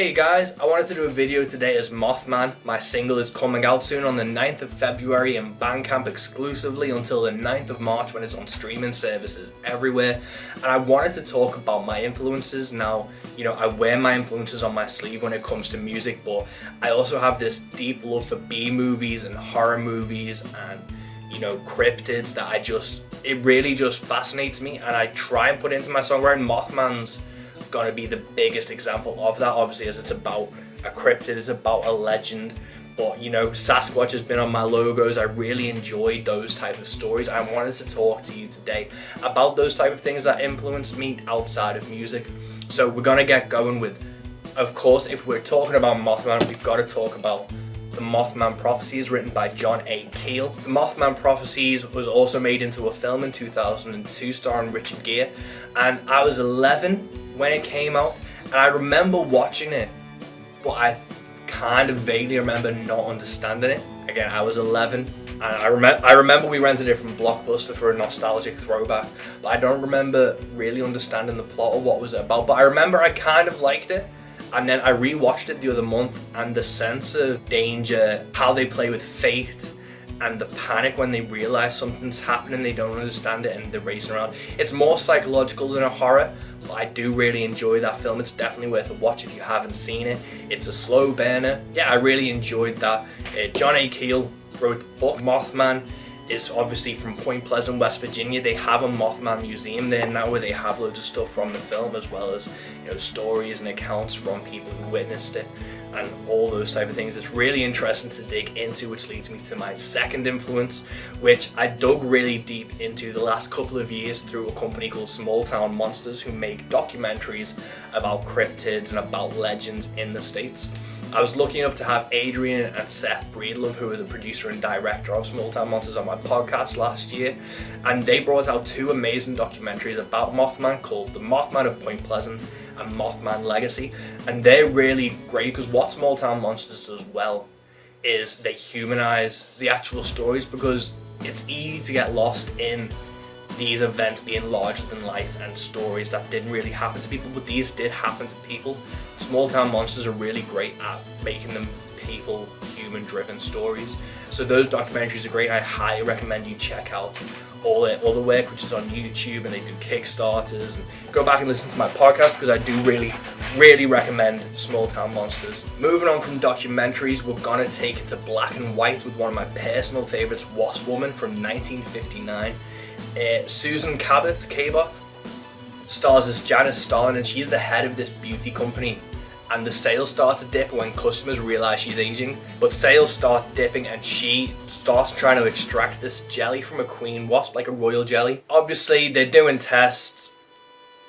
Hey guys, I wanted to do a video today as Mothman. My single is coming out soon on the 9th of February in Bandcamp exclusively until the 9th of March when it's on streaming services everywhere. And I wanted to talk about my influences. Now, I wear my influences on my sleeve when it comes to music, but I also have this deep love for B-movies and horror movies and cryptids that it really just fascinates me, and I try and put it into my songwriting. Mothman's gonna be the biggest example of that, obviously, as it's about a cryptid, it's about a legend. But Sasquatch has been on my logos. I really enjoyed those type of stories. I wanted to talk to you today about those type of things that influenced me outside of music. So we're gonna get going with, of course, if we're talking about Mothman, we've got to talk about The Mothman Prophecies, written by John A. Keel. The Mothman Prophecies was also made into a film in 2002 starring Richard Gere, and I was 11 when it came out, and I remember watching it, but I kind of vaguely remember not understanding it. Again, I was 11, and I remember we rented it from Blockbuster for a nostalgic throwback, but I don't remember really understanding the plot or what was it about. But I remember I kind of liked it, and then I rewatched it the other month, and the sense of danger, how they play with fate, and the panic when they realize something's happening, they don't understand it, and they're racing around. It's more psychological than a horror, but I do really enjoy that film. It's definitely worth a watch if you haven't seen it. It's a slow burner. Yeah, I really enjoyed that. John A. Keel wrote the book. Mothman is obviously from Point Pleasant, West Virginia. They have a Mothman museum there now where they have loads of stuff from the film, as well as stories and accounts from people who witnessed it and all those type of things. It's really interesting to dig into, which leads me to my second influence, which I dug really deep into the last couple of years through a company called Small Town Monsters, who make documentaries about cryptids and about legends in the States. I was lucky enough to have Adrian and Seth Breedlove, who are the producer and director of Small Town Monsters, on my podcast last year, and they brought out two amazing documentaries about Mothman called The Mothman of Point Pleasant and Mothman Legacy. And they're really great because what Small Town Monsters does well is they humanize the actual stories, because it's easy to get lost in these events being larger than life and stories that didn't really happen to people, but these did happen to people. Small Town Monsters are really great at making them people, human driven stories. So those documentaries are great. I highly recommend you check out all their other work, which is on YouTube, and they do Kickstarters, and go back and listen to my podcast, because I do really recommend Small Town Monsters. Moving on from documentaries, we're gonna take it to black and white with one of my personal favorites, Wasp Woman from 1959. Susan Cabot stars as Janice Starlin, and she's the head of this beauty company, and the sales start to dip when customers realize she's aging. But sales start dipping, and she starts trying to extract this jelly from a queen wasp, like a royal jelly. Obviously they're doing tests,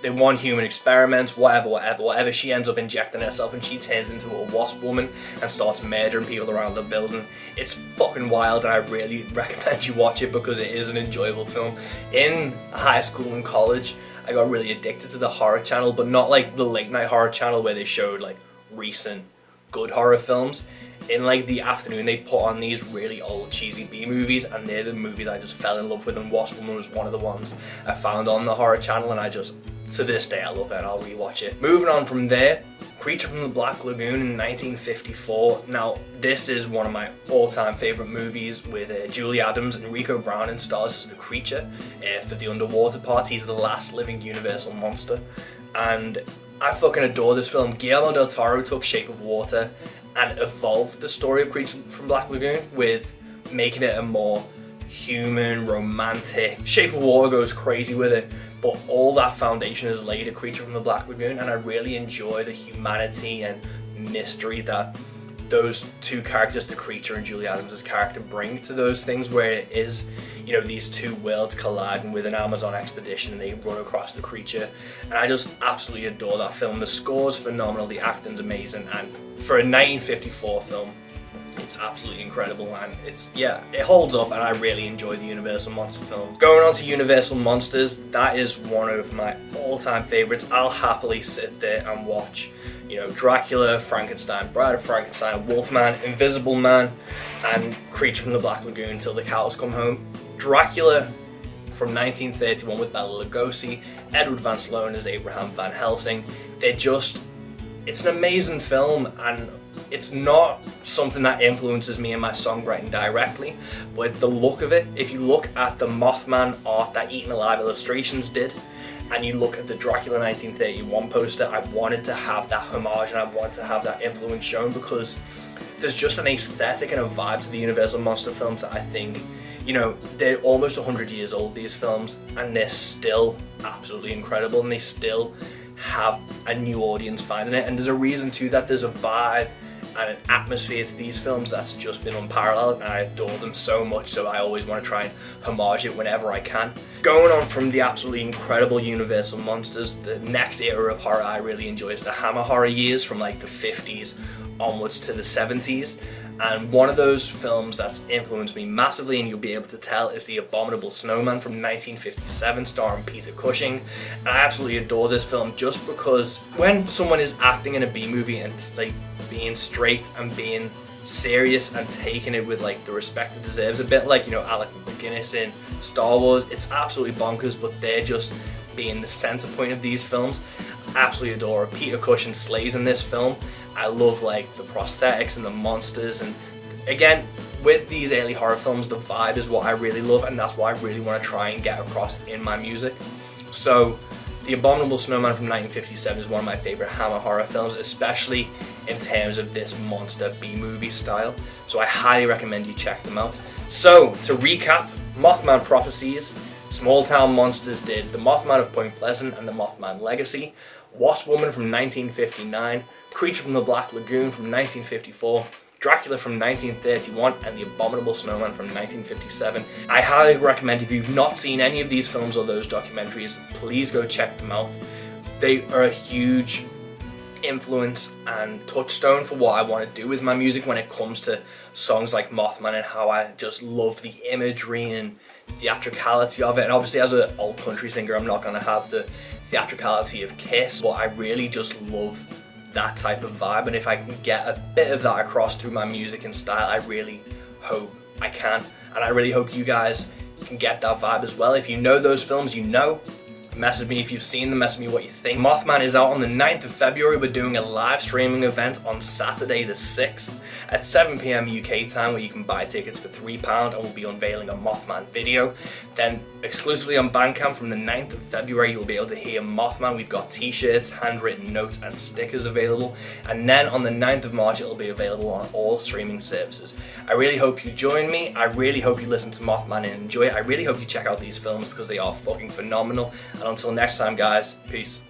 they want human experiments, whatever. She ends up injecting herself, and she turns into a wasp woman and starts murdering people around the building. It's fucking wild, and I really recommend you watch it because it is an enjoyable film. In high school and college, I got really addicted to the horror channel, but not like the late night horror channel where they showed like recent good horror films. In like the afternoon, they put on these really old cheesy B movies, and they're the movies I just fell in love with, and Wasp Woman was one of the ones I found on the horror channel, and I just, to this day, I love it, and I'll rewatch it. Moving on from there, Creature from the Black Lagoon in 1954. Now, this is one of my all-time favorite movies, with Julie Adams and Rico Browning stars as the creature for the underwater part. He's the last living Universal monster, and I fucking adore this film. Guillermo del Toro took Shape of Water and evolved the story of Creature from Black Lagoon with making it a more human, romantic. Shape of Water goes crazy with it, but all that foundation is laid at Creature from the Black Lagoon, and I really enjoy the humanity and mystery that those two characters, the creature and Julie Adams' character, bring to those things, where it is, these two worlds colliding with an Amazon expedition, and they run across the creature. And I just absolutely adore that film. The score's phenomenal, the acting's amazing, and for a 1954 film, it's absolutely incredible, and it holds up, and I really enjoy the Universal Monster films. Going on to Universal Monsters, that is one of my all-time favorites. I'll happily sit there and watch, Dracula, Frankenstein, Bride of Frankenstein, Wolfman, Invisible Man, and Creature from the Black Lagoon till the cows come home. Dracula from 1931 with Bela Lugosi, Edward Van Sloan as Abraham Van Helsing. They're just it's an amazing film, and it's not something that influences me in my songwriting directly, but the look of it, if you look at the Mothman art that Eaten Alive Illustrations did, and you look at the Dracula 1931 poster, I wanted to have that homage and I wanted to have that influence shown, because there's just an aesthetic and a vibe to the Universal Monster films that I think, you know, they're almost 100 years old, these films, and they're still absolutely incredible, and they still have a new audience finding it. And there's a reason to that. There's a vibe and an atmosphere to these films that's just been unparalleled, and I adore them so much, so I always want to try and homage it whenever I can. Going on from the absolutely incredible Universal Monsters, the next era of horror I really enjoy is the Hammer horror years, from like the 50s onwards to the 70s. And one of those films that's influenced me massively, and you'll be able to tell, is The Abominable Snowman from 1957, starring Peter Cushing. And I absolutely adore this film just because when someone is acting in a B movie and like being straight and being serious and taking it with like the respect it deserves, a bit like, you know, Alec Guinness in Star Wars, it's absolutely bonkers, but they're just being the center point of these films. Absolutely adore Peter Cushing slays in this film. I love like the prosthetics and the monsters, and again, with these early horror films, the vibe is what I really love, and that's what I really want to try and get across in my music. So The Abominable Snowman from 1957 is one of my favorite Hammer horror films, especially in terms of this monster B-movie style. So I highly recommend you check them out. So to recap, Mothman Prophecies, Small Town Monsters did The Mothman of Point Pleasant and The Mothman Legacy, Wasp Woman from 1959, Creature from the Black Lagoon from 1954, Dracula from 1931, and The Abominable Snowman from 1957. I highly recommend, if you've not seen any of these films or those documentaries, please go check them out. They are a huge influence and touchstone for what I want to do with my music when it comes to songs like Mothman, and how I just love the imagery and theatricality of it. And obviously, as an old country singer, I'm not going to have the theatricality of Kiss, but I really just love that type of vibe, and if I can get a bit of that across through my music and style, I really hope I can, and I really hope you guys can get that vibe as well. If you know those films, you know, message me if you've seen them, message me what you think. Mothman is out on the 9th of February. We're doing a live streaming event on Saturday the 6th at 7 PM UK time, where you can buy tickets for £3, and we'll be unveiling a Mothman video. Then exclusively on Bandcamp from the 9th of February, you'll be able to hear Mothman. We've got t-shirts, handwritten notes and stickers available, and then on the 9th of March it'll be available on all streaming services. I really hope you join me. I really hope you listen to Mothman and enjoy it. I really hope you check out these films because they are fucking phenomenal. And until next time, guys, peace.